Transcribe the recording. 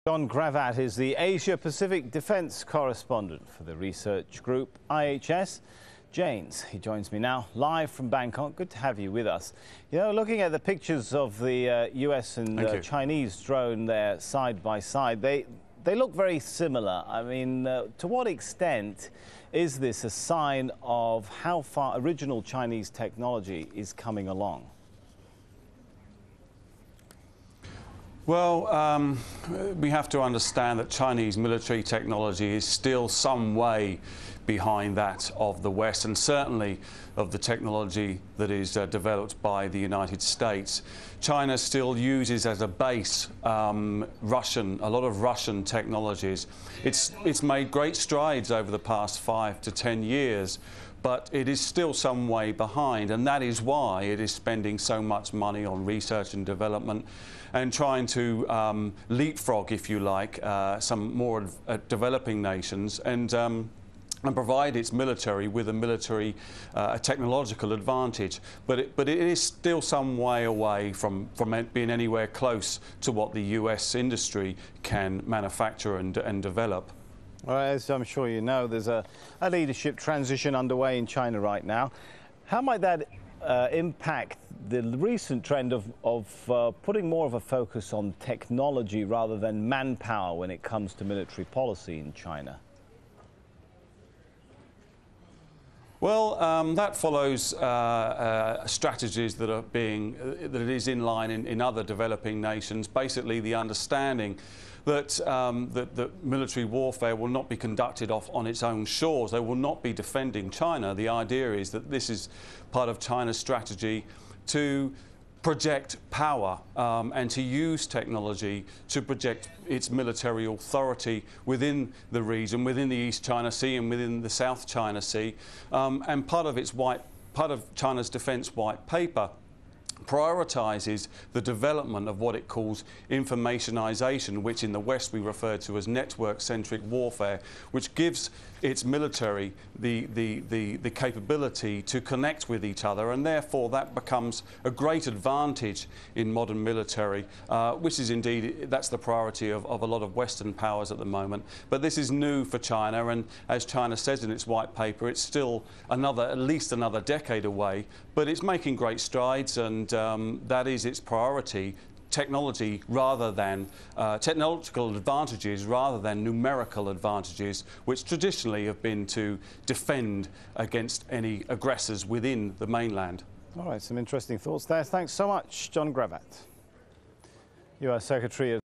Jon Grevatt is the Asia-Pacific Defence Correspondent for the research group IHS. James, he joins me now live from Bangkok. Good to have you with us. You know, looking at the pictures of the US and Chinese drone there side by side, they look very similar. I mean, to what extent is this a sign of how far original Chinese technology is coming along? Well, we have to understand that Chinese military technology is still some way behind that of the West, and certainly of the technology that is developed by the United States. China still uses as a base a lot of Russian technologies. It's made great strides over the past 5 to 10 years, but it is still some way behind, and that is why it is spending so much money on research and development and trying to leapfrog, if you like, some more developing nations and provide its military with a technological advantage. But it is still some way away from being anywhere close to what the US industry can manufacture and develop. Well, as I'm sure you know, there's a leadership transition underway in China right now. How might that impact the recent trend of putting more of a focus on technology rather than manpower when it comes to military policy in China? Well, that follows strategies that it is in line in other developing nations. Basically, the understanding that that military warfare will not be conducted on its own shores. They will not be defending China. The idea is that this is part of China's strategy to project power and to use technology to project its military authority within the region, within the East China Sea and within the South China Sea. And part of China's defence white paper prioritises the development of what it calls informationization, which in the West we refer to as network-centric warfare, which gives its military the capability to connect with each other, and therefore that becomes a great advantage in modern military, which is indeed, that's the priority of a lot of Western powers at the moment. But this is new for China, and as China says in its white paper, it's still at least another decade away, but it's making great strides, and that is its priority. Technology rather than technological advantages rather than numerical advantages, which traditionally have been to defend against any aggressors within the mainland. All right, some interesting thoughts there. Thanks so much, Jon Grevatt, US Secretary of